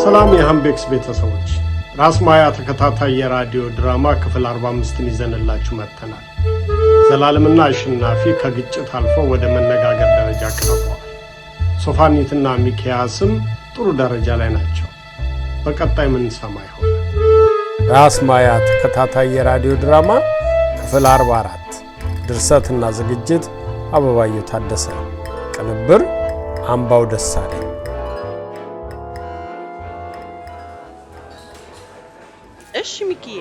ሰላም የሃምቤክስ ቤተሰቦች፣ ራስማያ ተከታታይ የራዲዮ ድራማ ክፍል 45ን ይዘንላችሁ መጥተናል። ዘላለምና አሸናፊ ከግጭት አልፈው ወደ መነጋገር ደረጃ ቀርበዋል። ሶፋኒትና ሚኪያስም ጥሩ ደረጃ ላይ ናቸው። በቀጣይ ምን ሰማ ይሆን? ራስማያ ተከታታይ የራዲዮ ድራማ ክፍል 44። ድርሰትና ዝግጅት አበባየሁ ታደሰ፣ ቅንብር አምባው ደሳለኝ። እሺ ሚኪዬ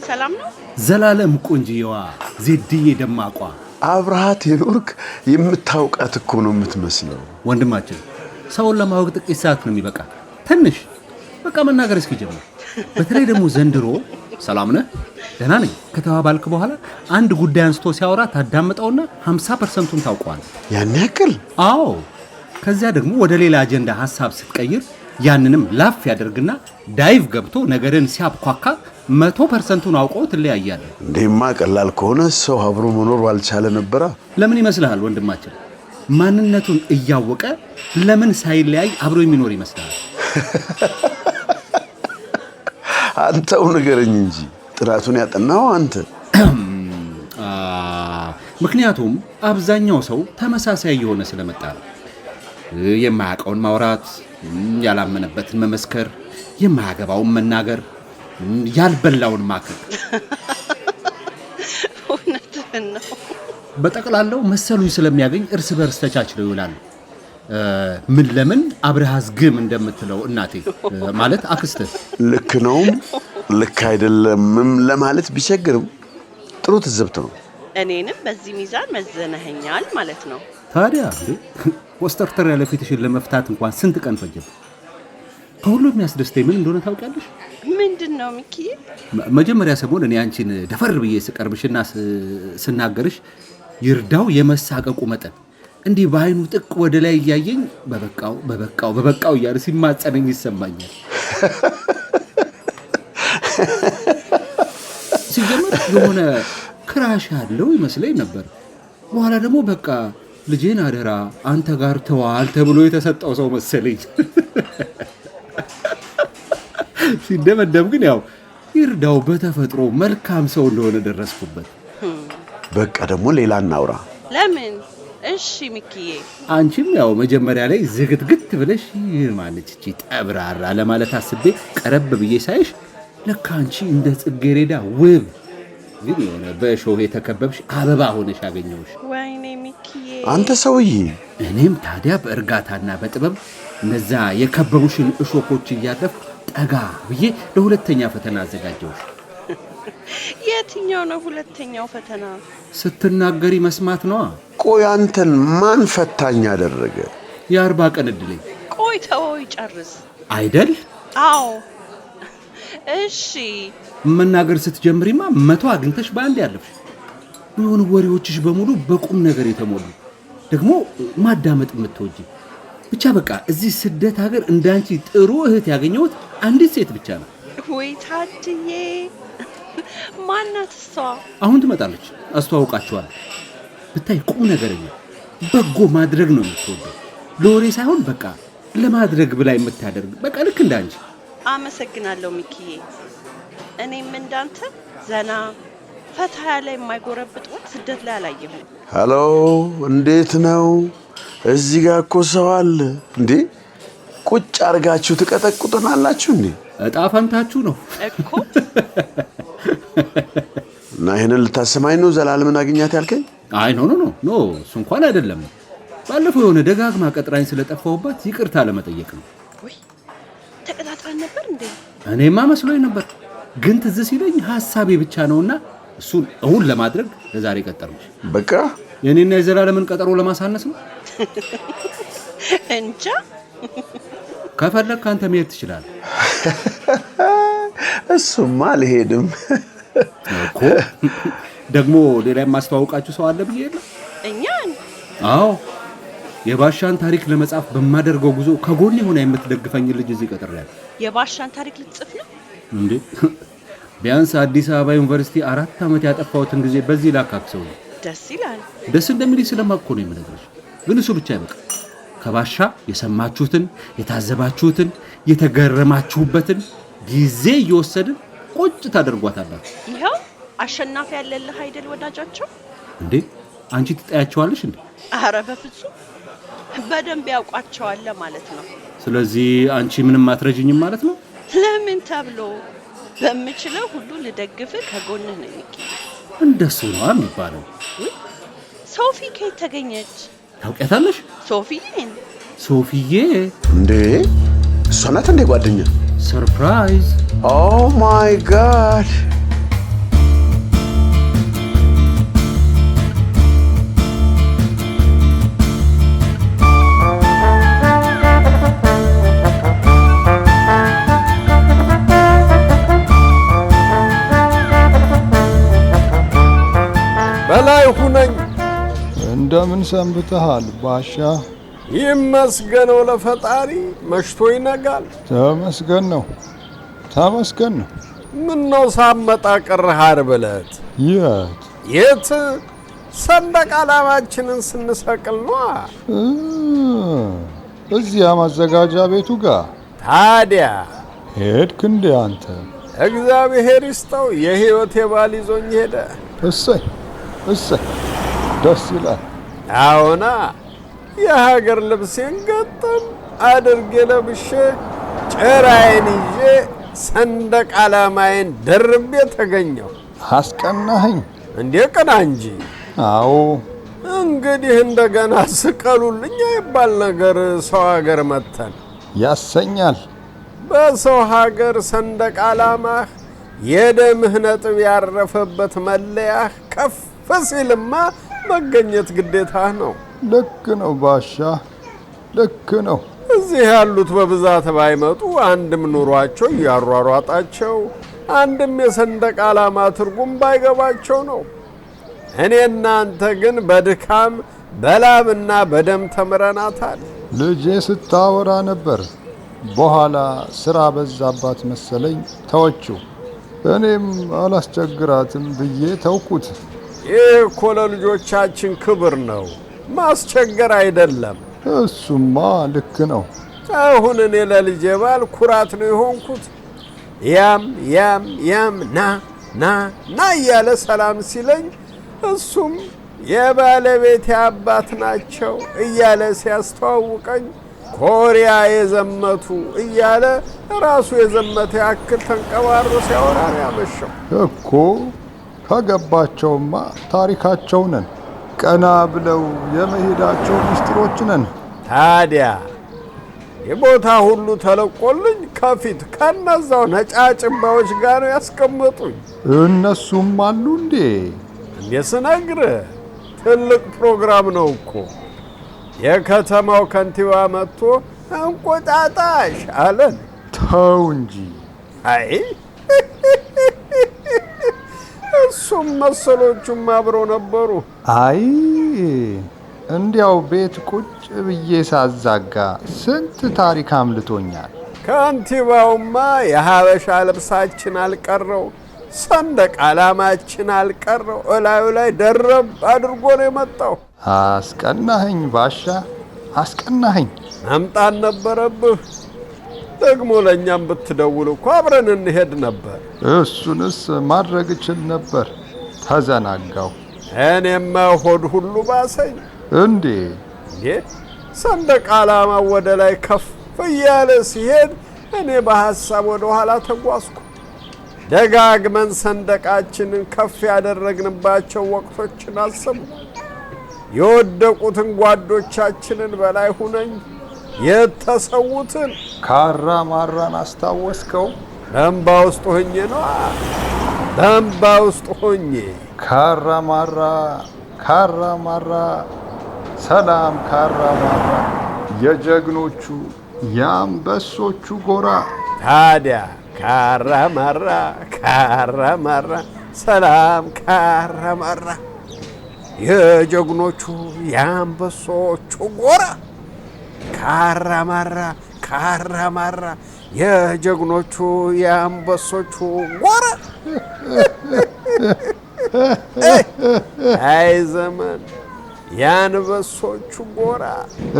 ሰላም ነው? ዘላለም ቆንጂዋ ዜድዬ ደማቋ አብርሃት የኖርክ የምታውቃት እኮ ነው የምትመስለው። ወንድማችን ሰውን ለማወቅ ጥቂት ሰዓት ነው የሚበቃ። ትንሽ በቃ መናገር እስኪጀምር። በተለይ ደግሞ ዘንድሮ ሰላም ነህ ደህና ነኝ ከተባባልክ በኋላ አንድ ጉዳይ አንስቶ ሲያወራ ታዳምጠውና 50%ን ታውቀዋል። ያን ያክል? አዎ። ከዚያ ደግሞ ወደ ሌላ አጀንዳ ሐሳብ ስትቀይር ያንንም ላፍ ያደርግና ዳይቭ ገብቶ ነገርን ሲያብኳካ 100%ን አውቀው ትለያያለህ። እንደማ ቀላል ከሆነ ሰው አብሮ መኖር ባልቻለ ነበረ። ለምን ይመስልሃል ወንድማችን? ማንነቱን እያወቀ ለምን ሳይለያይ አብሮ የሚኖር ይመስልሃል? አንተው ንገረኝ እንጂ ጥራቱን ያጠናው አንተ። ምክንያቱም አብዛኛው ሰው ተመሳሳይ የሆነ ስለመጣ ነው። የማያውቀውን ማውራት፣ ያላመነበትን መመስከር፣ የማያገባውን መናገር፣ ያልበላውን ማከክ። እውነትህን ነው። በጠቅላላው መሰሉኝ ስለሚያገኝ እርስ በርስ ተቻችለው ይውላሉ። ምን ለምን አብረሃዝ ግም እንደምትለው እናቴ ማለት አክስትህ ልክ ነውም ልክ አይደለምም ለማለት ቢቸግርም ጥሩ ትዝብት ነው። እኔንም በዚህ ሚዛን መዘነኸኛል ማለት ነው። ታዲያ ወስተርተር ያለ ፊትሽን ለመፍታት እንኳን ስንት ቀን ፈጀብ? ከሁሉም የሚያስደስተኝ ምን እንደሆነ ታውቂያለሽ? ምንድነው ሚኪዬ? መጀመሪያ ሰሞን እኔ አንቺን ደፈር ብዬ ስቀርብሽና ስናገርሽ ይርዳው የመሳቀቁ መጠን እንዲህ በአይኑ ጥቅ ወደ ላይ እያየኝ በበቃው እያለ ሲማጸነኝ ይሰማኛል። ሲጀመር የሆነ ክራሽ ያለው ይመስለኝ ነበር። በኋላ ደግሞ በቃ ልጄን አደራ አንተ ጋር ተዋል ተብሎ የተሰጠው ሰው መሰለኝ። ሲደመደም ግን ያው ይርዳው በተፈጥሮ መልካም ሰው እንደሆነ ደረስኩበት። በቃ ደግሞ ሌላ እናውራ። ለምን? እሺ ሚኪዬ። አንቺም ያው መጀመሪያ ላይ ዝግትግት ብለሽ ማለች እቺ ጠብራራ ለማለት አስቤ ቀረብ ብዬ ሳይሽ ለካ አንቺ እንደ ጽጌረዳ ውብ ግን የሆነ በሾህ የተከበብሽ አበባ ሆነሽ አገኘሁሽ። ወይኔ ሚኪዬ አንተ ሰውዬ። እኔም ታዲያ በእርጋታና በጥበብ እነዛ የከበቡሽን እሾኮች እያለፍኩ ጠጋ ብዬ ለሁለተኛ ፈተና አዘጋጀሁሽ። የትኛው ነው ሁለተኛው ፈተና? ስትናገሪ መስማት ነዋ። ቆይ አንተን ማን ፈታኝ አደረገ? የ40 ቀን እድሌ። ቆይ ተወው ይጨርስ አይደል? አዎ እሺ። መናገር ስትጀምሪማ 100 አግኝተሽ በአንድ ያለፍሽ። የሆኑ ወሬዎችሽ በሙሉ በቁም ነገር የተሞሉ ደግሞ ማዳመጥ የምትወጂ ብቻ በቃ እዚህ ስደት ሀገር እንዳንቺ ጥሩ እህት ያገኘሁት አንዲት ሴት ብቻ ነው። ወይ ታድዬ። ማናት እሷ? አሁን ትመጣለች፣ አስተዋውቃችኋለሁ። ብታይ ቁም ነገረኛ፣ በጎ ማድረግ ነው የምትወደው። ለወሬ ሳይሆን በቃ ለማድረግ ብላ የምታደርግ በቃ ልክ እንዳንቺ። አመሰግናለሁ ሚኪዬ። እኔም እንዳንተ ዘና ፈታ ያለ የማይጎረብጥ ወቅት ስደት ላይ አላየሁም። ሃሎ እንዴት ነው? እዚህ ጋር እኮ ሰው አለ እንዴ? ቁጭ አርጋችሁ ትቀጠቁጡናላችሁ እንዴ? እጣ ፈንታችሁ ነው እኮ። እና ይሄንን ልታሰማኝ ነው ዘላለምን አግኛት ያልከኝ? አይ ኖ እሱ እንኳን አይደለም። ባለፈው የሆነ ደጋግማ ቀጥራኝ ስለጠፋሁባት ይቅርታ ለመጠየቅ ነው። ወይ ተቀጣጥረን ነበር እንዴ? እኔማ መስሎኝ ነበር፣ ግን ትዝ ሲለኝ ሐሳቤ ብቻ ነውና እሱን እውን ለማድረግ ለዛሬ ቀጠርኩሽ። በቃ የኔና የዘላለምን ቀጠሮ ለማሳነስ ነው። እንጃ። ከፈለክ አንተ መሄድ ትችላለህ። እሱማ አልሄድም እኮ። ደግሞ ሌላ የማስተዋወቃችሁ ሰው አለ ብዬ የለ? እኛን? አዎ፣ የባሻን ታሪክ ለመጻፍ በማደርገው ጉዞ ከጎኔ ሆና የምትደግፈኝ ልጅ እዚህ ቀጥሬያለሁ። የባሻን ታሪክ ልትጽፍ ነው እንዴ? ቢያንስ አዲስ አበባ ዩኒቨርሲቲ 4 ዓመት ያጠፋሁትን ጊዜ በዚህ ላካክሰው ነው። ደስ ይላል። ደስ እንደሚል ስለማኮ ነው የምነግርሽ። ግን እሱ ብቻ አይበቃ። ከባሻ የሰማችሁትን የታዘባችሁትን የተገረማችሁበትን ጊዜ እየወሰድን ቁጭ ታደርጓታላችሁ። ይሄው አሸናፊ ያለልህ አይደል ወዳጃቸው? እንዴ አንቺ ትጠያቸዋለሽ እንዴ? አረ በፍጹም በደንብ ያውቋቸዋል ማለት ነው። ስለዚህ አንቺ ምንም አትረጂኝም ማለት ነው? ለምን ተብሎ በምችለው ሁሉ ልደግፍህ ከጎንህ ነኝ ሚኪ። እንደሱ ነው የሚባለው። ሶፊ ከየት ተገኘች? ታውቂያታለሽ? ሶፊዬ እንዴ እሷ ናት እንዴ ጓደኛ? ሰርፕራይዝ! ኦ ማይ ጋድ! በላይ ሁነኝ። እንደምን ሰንብተሃል ባሻ? ይመስገነው ለፈጣሪ፣ መሽቶ ይነጋል። ተመስገን ነው ተመስገን ነው። ምን ነው ሳመጣ ቀረህ ዓርብ ዕለት? የት? ሰንደቅ ዓላማችንን ስንሰቅል ነው። እዚያ ማዘጋጃ ቤቱ ጋር። ታዲያ ሄድክ እንዴ አንተ? እግዚአብሔር ይስጠው የህይወቴ ባል ይዞኝ ሄደ። እሰይ እሰይ ደስ ይላል። አዎና የሀገር ልብሴን ገጠም አድርጌ ለብሼ ጭራዬን ይዤ ሰንደቅ ዓላማዬን ደርቤ ተገኘሁ። አስቀናኸኝ። እንዴ ቅና እንጂ። አዎ እንግዲህ እንደገና ስቀሉልኝ አይባል ነገር ሰው ሀገር መተን ያሰኛል። በሰው ሀገር ሰንደቅ ዓላማህ የደምህ ነጥብ ያረፈበት መለያህ ከፍ ሲልማ መገኘት ግዴታህ ነው። ልክ ነው ባሻ ልክ ነው። እዚህ ያሉት በብዛት ባይመጡ አንድም ኑሯቸው እያሯሯጣቸው አንድም የሰንደቅ ዓላማ ትርጉም ባይገባቸው ነው። እኔና አንተ ግን በድካም በላብና በደም ተምረናታል። ልጄ ስታወራ ነበር። በኋላ ስራ በዛባት መሰለኝ ተወችው። እኔም አላስቸግራትም ብዬ ተውኩት። ይህ እኮ ለልጆቻችን ክብር ነው፣ ማስቸገር አይደለም። እሱማ ልክ ነው። አሁን እኔ ለልጄ ባል ኩራት ነው የሆንኩት። ያም ና እያለ ሰላም ሲለኝ እሱም የባለቤቴ አባት ናቸው እያለ ሲያስተዋውቀኝ ኮሪያ የዘመቱ እያለ ራሱ የዘመተ ያክል ተንቀባሮ ሲያወራ ያመሸው እኮ። ከገባቸውማ ታሪካቸው ነን፣ ቀና ብለው የመሄዳቸው ምስጢሮች ነን። ታዲያ የቦታ ሁሉ ተለቆልኝ ከፊት ከነዛው ነጫጭባዎች ጋር ያስቀመጡኝ። እነሱም አሉ እንዴ? እንዴ ስነግርህ ትልቅ ፕሮግራም ነው እኮ። የከተማው ከንቲባ መጥቶ እንቁጣጣሽ አለን። ተው እንጂ። አይ እሱም መሰሎቹም አብረው ነበሩ። አይ እንዲያው ቤት ቁጭ ብዬ ሳዛጋ ስንት ታሪክ አምልቶኛል። ከንቲባውማ የሀበሻ ልብሳችን አልቀረው፣ ሰንደቅ ዓላማችን አልቀረው፣ እላዩ ላይ ደረብ አድርጎ ነው የመጣው። አስቀናኸኝ ባሻ አስቀናኸኝ። መምጣት ነበረብህ። ደግሞ ለእኛም ብትደውል እኮ አብረን እንሄድ ነበር። እሱንስ ማድረግ እችል ነበር፣ ተዘናጋው። እኔማ ሆድ ሁሉ ባሰኝ። እንዴ ሰንደቅ ዓላማ ወደ ላይ ከፍ እያለ ሲሄድ እኔ በሐሳብ ወደ ኋላ ተጓዝኩ። ደጋግመን ሰንደቃችንን ከፍ ያደረግንባቸው ወቅቶችን አሰብኩ። የወደቁትን ጓዶቻችንን በላይ ሁነኝ የተሰዉትን ካራ ማራን አስታወስከው? በእንባ ውስጥ ሆኜ ነው። በእንባ ውስጥ ሆኜ ካራ ማራ ሰላም ካራ ማራ የጀግኖቹ የአንበሶቹ ጎራ። ታዲያ ካራ ማራ ሰላም ካራ ማራ የጀግኖቹ የአንበሶቹ ጎራ። ካራ ማራ የጀግኖቹ የአንበሶቹ ጎራ። አይ ዘመን ያንበሶቹ ጎራ።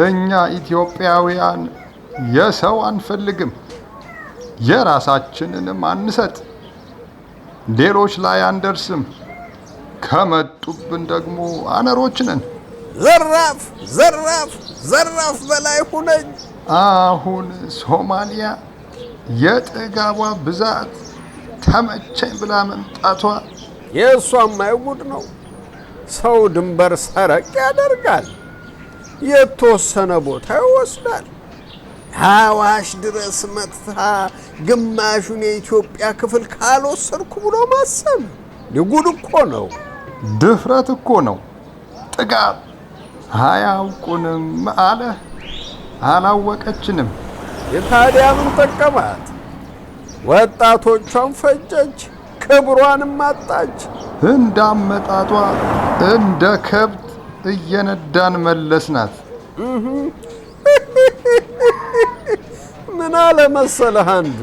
እኛ ኢትዮጵያውያን የሰው አንፈልግም፣ የራሳችንንም አንሰጥ፣ ሌሎች ላይ አንደርስም። ከመጡብን ደግሞ አነሮች ነን። ዘራፍ ዘራፍ ዘራፍ በላይ ሁነኝ። አሁን ሶማሊያ የጥጋቧ ብዛት ተመቸኝ ብላ መምጣቷ የእሷም አይጉድ ነው። ሰው ድንበር ሰረቅ ያደርጋል፣ የተወሰነ ቦታ ይወስዳል። አዋሽ ድረስ መጥታ ግማሹን የኢትዮጵያ ክፍል ካልወሰድኩ ብሎ ማሰብ ጉድ እኮ ነው። ድፍረት እኮ ነው። ጥጋብ አያውቁንም አለ፣ አላወቀችንም። የታዲያ ምን ጠቀማት? ወጣቶቿን ፈጀች፣ ክብሯንም አጣች። እንዳመጣጧ እንደ ከብት እየነዳን መለስናት። ምን አለ መሰለህ አንዱ?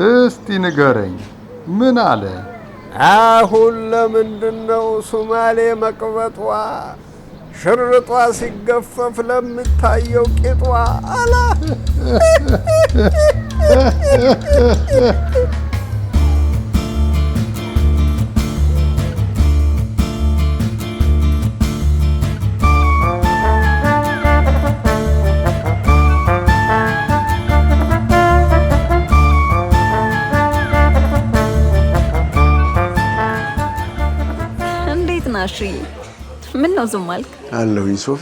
እስቲ ንገረኝ፣ ምን አለ? አሁን ለምንድነው ሶማሌ መቅበጧ ሽርጧ ሲገፈፍ ለሚታየው ቂጧ አላ እንዴት ናሽ? ምን ነው ዝም አልክ? አለሁኝ ሶፊ፣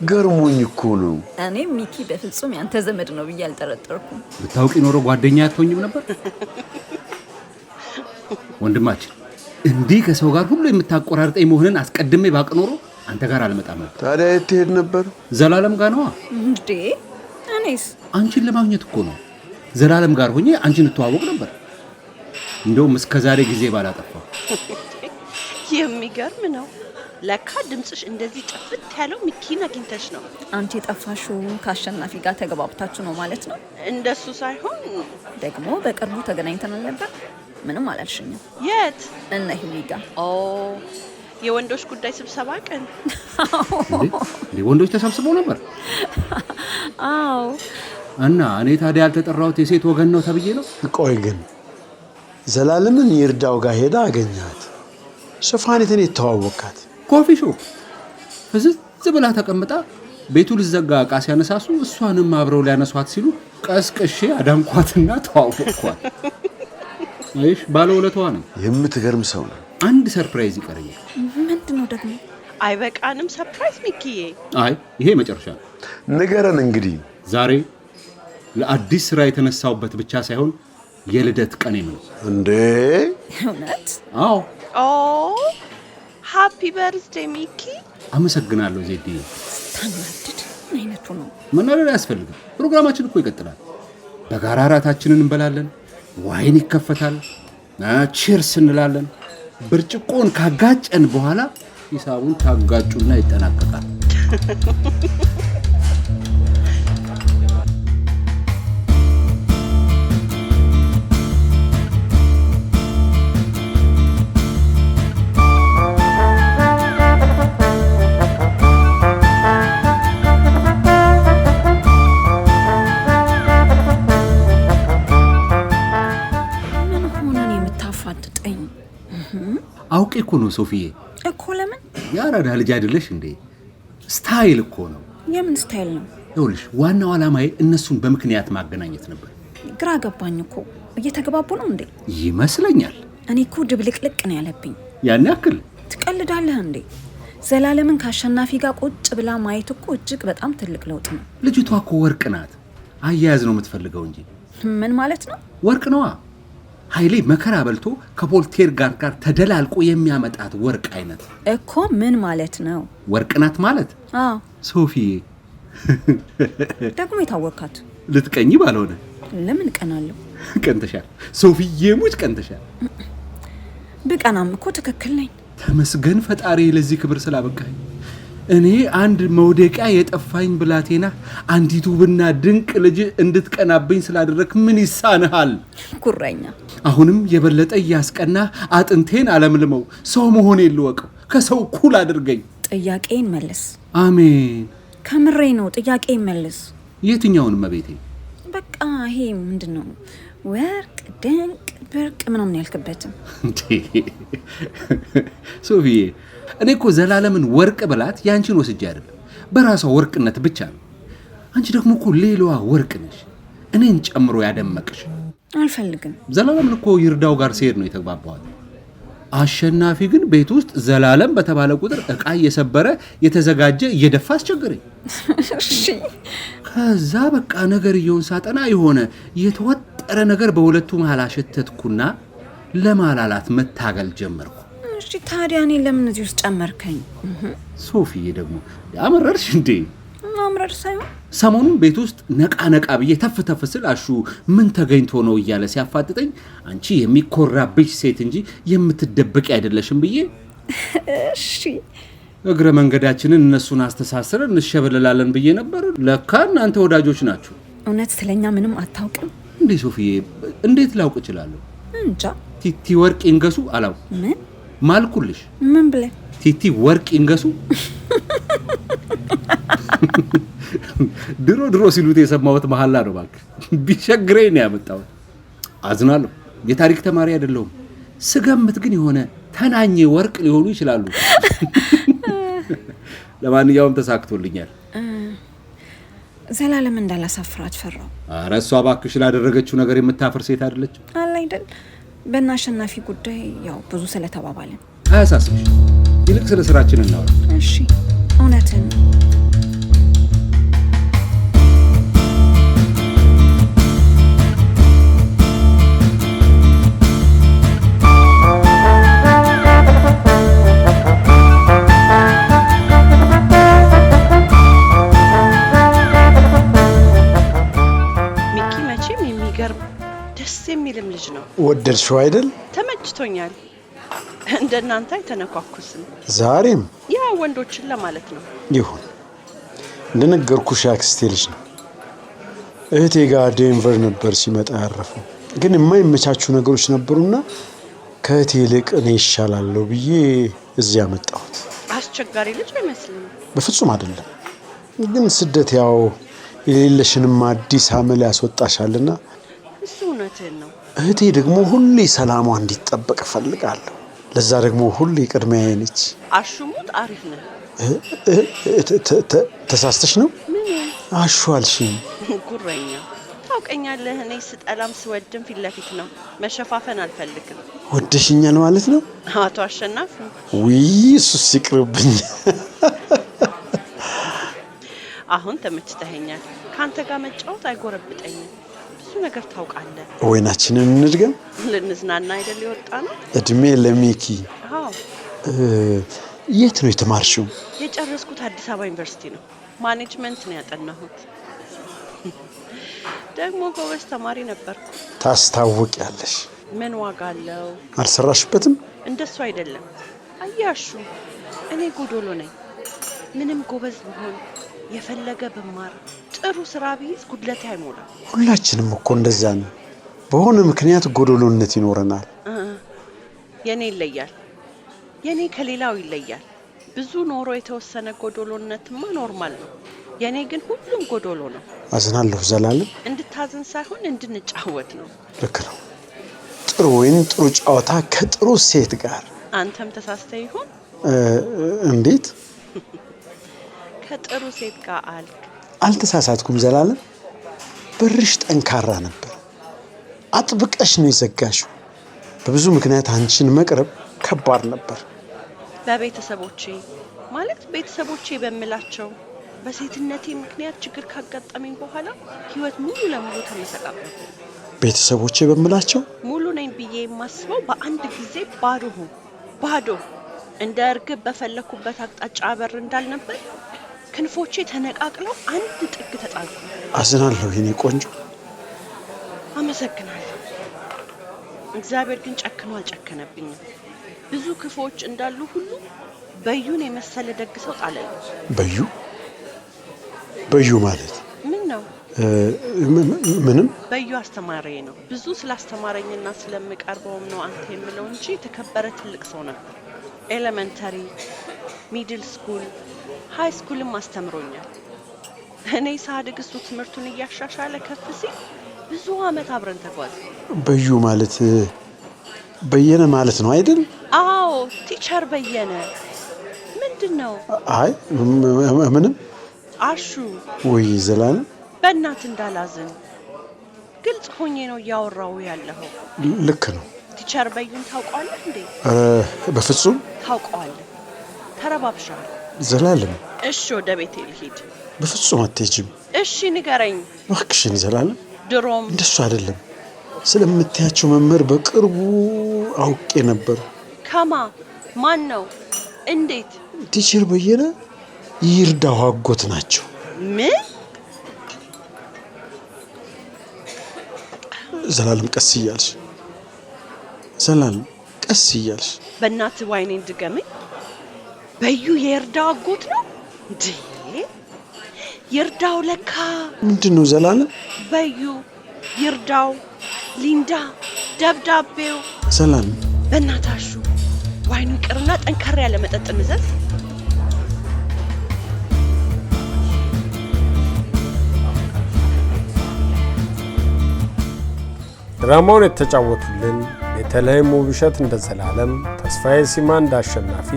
ገርሞኝ እኮ ነው። እኔ ሚኪ በፍጹም ያንተ ዘመድ ነው ብዬ አልጠረጠርኩም። ብታውቂ ኖሮ ጓደኛ አትሆኝም ነበር። ወንድማችን እንዲህ ከሰው ጋር ሁሉ የምታቆራርጠኝ መሆንን አስቀድሜ ባቅ ኖሮ አንተ ጋር አልመጣም ነበር። ታዲያ የት ትሄድ ነበር? ዘላለም ጋር ነዋ። እንዴ እኔስ አንቺን ለማግኘት እኮ ነው። ዘላለም ጋር ሆኜ አንቺን እተዋወቅ ነበር። እንደውም እስከዛሬ ጊዜ ባላጠፋው። የሚገርም ነው። ለካ ድምጽሽ እንደዚህ ጥፍት ያለው ሚኪን አግኝተሽ ነው። አንቺ የጠፋሽው ከአሸናፊ ጋር ተገባብታችሁ ነው ማለት ነው? እንደሱ ሳይሆን ደግሞ በቅርቡ ተገናኝተናል ነበር። ምንም አላልሽኝም። የት? እነ ሂዊ ጋር። ኦ የወንዶች ጉዳይ ስብሰባ ቀን። እንዴ ወንዶች ተሰብስበው ነበር? አዎ። እና እኔ ታዲያ ያልተጠራሁት የሴት ወገን ነው ተብዬ ነው? ቆይ ግን ዘላለምን ይርዳው ጋር ሄዳ አገኛት። ሽፋኔትን የተዋወቃት ኮፊ ሾፕ ፍዝዝ ብላ ተቀምጣ ቤቱ ልዘጋ ዕቃ ሲያነሳሱ እሷንም አብረው ሊያነሷት ሲሉ ቀስቅሼ አዳምኳትና ተዋወቅኳት። አይሽ ባለውለቷ ነው። የምትገርም ሰው ነው። አንድ ሰርፕራይዝ ይቀረኛል። ምንድነው ደግሞ? አይበቃንም ሰርፕራይዝ ሚኪዬ? አይ ይሄ መጨረሻ ነው። ንገረን እንግዲህ። ዛሬ ለአዲስ ስራ የተነሳውበት ብቻ ሳይሆን የልደት ቀኔም ነው። እንዴ እውነት? አዎ። ኦ ሃፒ በርዝዴይ ሚኪ። አመሰግናለሁ ዜዲ። ታናድድ አይነቱ ነው። መናደድ አያስፈልግም። ፕሮግራማችን እኮ ይቀጥላል። በጋራ እራታችንን እንበላለን፣ ዋይን ይከፈታል፣ ቺርስ እንላለን። ብርጭቆን ካጋጨን በኋላ ሂሳቡን ታጋጩና ይጠናቀቃል። አውቄ እኮ ነው ሶፊዬ። እኮ ለምን? ያራዳ ልጅ አይደለሽ እንዴ? ስታይል እኮ ነው። የምን ስታይል ነው? ይኸውልሽ ዋናው ዓላማዬ እነሱን በምክንያት ማገናኘት ነበር። ግራ ገባኝ እኮ። እየተግባቡ ነው እንዴ? ይመስለኛል። እኔ እኮ ድብልቅልቅ ነው ያለብኝ። ያን ያክል ትቀልዳለህ እንዴ? ዘላለምን ከአሸናፊ ጋር ቁጭ ብላ ማየት እኮ እጅግ በጣም ትልቅ ለውጥ ነው። ልጅቷ እኮ ወርቅ ናት። አያያዝ ነው የምትፈልገው እንጂ። ምን ማለት ነው? ወርቅ ነዋ። ኃይሌ መከራ በልቶ ከፖልቴር ጋር ተደላልቆ የሚያመጣት ወርቅ አይነት እኮ። ምን ማለት ነው? ወርቅ ናት ማለት? አዎ ሶፊዬ። ደግሞ የታወካት ልትቀኝ ባልሆነ። ለምን ቀናለሁ? ቀንተሻል ሶፊዬ፣ ሙጭ ቀንተሻል። ብቀናም እኮ ትክክል ነኝ። ተመስገን ፈጣሪ ለዚህ ክብር ስላበቃኝ። እኔ አንድ መውደቂያ የጠፋኝ ብላቴና አንዲቱ ውብና ድንቅ ልጅ እንድትቀናብኝ ስላደረክ ምን ይሳንሃል? ጉረኛ። አሁንም የበለጠ እያስቀና አጥንቴን አለምልመው ሰው መሆኔን ልወቀው። ከሰው እኩል አድርገኝ። ጥያቄን መልስ። አሜን። ከምሬ ነው። ጥያቄን መልስ። የትኛውንም መቤቴ? በቃ ይሄ ምንድነው? ወርቅ ድንቅ ብርቅ ምናምን ያልክበትም ሶፊዬ፣ እኔ እኮ ዘላለምን ወርቅ ብላት ያንቺን ወስጄ አይደለም፣ በራሷ ወርቅነት ብቻ ነው። አንቺ ደግሞ እኮ ሌላዋ ወርቅ ነሽ፣ እኔን ጨምሮ ያደመቅሽ። አልፈልግም። ዘላለምን እኮ ይርዳው ጋር ሲሄድ ነው የተግባባዋል። አሸናፊ ግን ቤት ውስጥ ዘላለም በተባለ ቁጥር ዕቃ እየሰበረ የተዘጋጀ እየደፋ አስቸገረኝ። እሺ። ከዛ በቃ ነገርየውን ሳጠና የሆነ የተወጠረ ነገር በሁለቱ መሃል አሸተትኩና ለማላላት መታገል ጀመርኩ። እሺ ታዲያ እኔ ለምን እዚህ ውስጥ ጨመርከኝ? ሶፊዬ ደግሞ ያመረርሽ እንዴ? ማምረር ሳይሆን ሰሞኑን ቤት ውስጥ ነቃ ነቃ ብዬ ተፍ ተፍ ስል አሹ ምን ተገኝቶ ነው እያለ ሲያፋጥጠኝ አንቺ የሚኮራብሽ ሴት እንጂ የምትደበቂ አይደለሽም ብዬ እሺ እግረ መንገዳችንን እነሱን አስተሳስረን እንሸበለላለን ብዬ ነበር። ለካ እናንተ ወዳጆች ናችሁ። እውነት ስለኛ ምንም አታውቅም እንዴ? ሶፊዬ እንዴት ላውቅ እችላለሁ? እንጃ። ቲቲ ወርቅ ይንገሱ አላው ምን ማልኩልሽ? ምን ብለህ? ቲቲ ወርቅ ይንገሱ ድሮ ሲሉት የሰማሁት መሐላ ነው። እባክህ ቢሸግረኝ ነው ያመጣሁት። አዝናለሁ። የታሪክ ተማሪ አይደለሁም። ስገምት ግን የሆነ ተናኘ ወርቅ ሊሆኑ ይችላሉ። ለማንኛውም ተሳክቶልኛል። ዘላለም እንዳላሳፍራት ፈራው። ኧረ እሷ እባክሽ ላደረገችው ነገር የምታፍር ሴት አይደለች አለ አይደል? በእናሸናፊ ጉዳይ ያው ብዙ ስለተባባለን አያሳስብሽ። ይልቅ ስለ ስራችን እናወራ። እሺ እውነትን የሚልም ልጅ ነው። ወደድሽው አይደል? ተመችቶኛል። እንደናንተ አይተነኳኩስም። ዛሬም ያ ወንዶችን ለማለት ነው። ይሁን እንደነገርኩሽ አክስቴ ልጅ ነው። እህቴ ጋር ዴንቨር ነበር ሲመጣ ያረፈው። ግን የማይመቻቹ ነገሮች ነበሩና ከእህቴ ይልቅ እኔ ይሻላለሁ ብዬ እዚያ መጣሁት። አስቸጋሪ ልጅ አይመስልም። በፍጹም አይደለም። ግን ስደት ያው የሌለሽንም አዲስ አመል ያስወጣሻልና እሱ እውነትህን ነው። እህቴ ደግሞ ሁሌ ሰላሟ እንዲጠበቅ እፈልጋለሁ። ለዛ ደግሞ ሁሌ ቅድሚያ ነች። አሹሙት አሪፍ ነው። ተሳስተሽ ነው? ምን አሹ አልሽኝ? ጉረኛ ታውቀኛለህ። እኔ ስጠላም ስወድም ፊት ለፊት ነው። መሸፋፈን አልፈልግም። ወደሽኛል ማለት ነው አቶ አሸናፊ? ውይ እሱስ ይቅርብኝ። አሁን ተመችተኸኛል። ካንተ ጋር መጫወት አይጎረብጠኝም። ብዙ ነገር ታውቃለህ። ወይናችንን እንድገም። ልንዝናና አይደል የወጣ ነው? እድሜ ለሚኪ። አዎ። የት ነው የተማርሽው? የጨረስኩት አዲስ አበባ ዩኒቨርሲቲ ነው። ማኔጅመንት ነው ያጠናሁት። ደግሞ ጎበዝ ተማሪ ነበርኩ። ታስታውቂያለሽ። ምን ዋጋ አለው? አልሰራሽበትም? እንደሱ አይደለም። አያሹ እኔ ጎዶሎ ነኝ። ምንም ጎበዝ ብሆን የፈለገ ብማር ጥሩ ስራ ቢይዝ ጉድለቴ አይሞላም። ሁላችንም እኮ እንደዛ ነው። በሆነ ምክንያት ጎዶሎነት ይኖረናል። የኔ ይለያል። የኔ ከሌላው ይለያል። ብዙ ኖሮ የተወሰነ ጎዶሎነትማ ኖርማል ነው። የኔ ግን ሁሉም ጎዶሎ ነው። አዝናለሁ ዘላለም። እንድታዝን ሳይሆን እንድንጫወት ነው። ልክ ነው። ጥሩ ወይን ጥሩ ጨዋታ ከጥሩ ሴት ጋር። አንተም ተሳስተህ ይሆን? እንዴት? ከጥሩ ሴት ጋር አልክ። አልተሳሳትኩም ዘላለም። በርሽ ጠንካራ ነበር። አጥብቀሽ ነው የዘጋሽው። በብዙ ምክንያት አንቺን መቅረብ ከባድ ነበር። በቤተሰቦቼ ማለት ቤተሰቦቼ በምላቸው በሴትነቴ ምክንያት ችግር ካጋጠመኝ በኋላ ህይወት ሙሉ ለሙሉ ተመሰቃቀለ። ቤተሰቦቼ በምላቸው ሙሉ ነኝ ብዬ የማስበው በአንድ ጊዜ ባዶ እንደ እርግብ በፈለኩበት አቅጣጫ አበር እንዳልነበር ክንፎቼ ተነቃቅለው አንድ ጥግ ተጣልኩ። አዝናለሁ የኔ ቆንጆ። አመሰግናለሁ። እግዚአብሔር ግን ጨክኖ አልጨከነብኝም። ብዙ ክፎች እንዳሉ ሁሉ በዩን የመሰለ ደግ ሰው ጣለኝ። በዩ ማለት ምን ነው? ምንም። በዩ አስተማሪዬ ነው። ብዙ ስላስተማረኝና ስለምቀርበውም ነው አንተ የምለው እንጂ የተከበረ ትልቅ ሰው ነበር። ኤሌመንተሪ ሚድል ስኩል፣ ሃይ ስኩልም አስተምሮኛል። እኔ ሳድግ እሱ ትምህርቱን እያሻሻለ ከፍ ሲል ብዙ አመት አብረን ተጓዝ። በዩ ማለት በየነ ማለት ነው አይደል? አዎ ቲቸር በየነ። ምንድነው? አይ ምንም። አሹ ወይ ዘላለም በእናት እንዳላዝን ግልጽ ሆኜ ነው ያወራው ያለው። ልክ ነው። ቲቸር በዩን ታውቀዋለህ እንዴ? በፍጹም ታውቀዋለህ። ተረባብሻል። ዘላለም እሺ ወደ ቤቴ ልሂድ። በፍጹም አትሄጂም። እሺ ንገረኝ። እባክሽን ዘላለም። ድሮም እንደሱ አይደለም። ስለምትያቸው መምህር በቅርቡ አውቄ ነበር። ከማ ማን ነው? እንዴት? ቲቸር በየነ ይርዳው አጎት ናቸው። ምን? ዘላለም ቀስ እያልሽ ዘላለም ቀስ እያልሽ በእናት ዋይኔ እንድገመኝ። በዩ የይርዳው አጎት ነው እንዴ? ይርዳው ለካ ምንድነው ዘላለም? በዩ ይርዳው ሊንዳ ደብዳቤው ዘላለም በእናታሹ ዋይኑ ይቅርና ጠንከር ያለ መጠጥ እንዘዝ። ድራማውን የተጫወቱልን ቤተልሔም ውብሸት እንደ ዘላለም፣ ተስፋዬ ሲማ እንደ አሸናፊ፣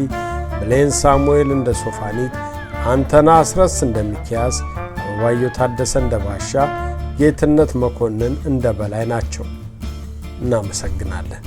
ብሌን ሳሙኤል እንደ ሶፋኒት፣ አንተና አስረስ እንደ ሚኪያስ፣ አበባየሁ ታደሰ እንደ ባሻ፣ ጌትነት መኮንን እንደ በላይ ናቸው። እናመሰግናለን።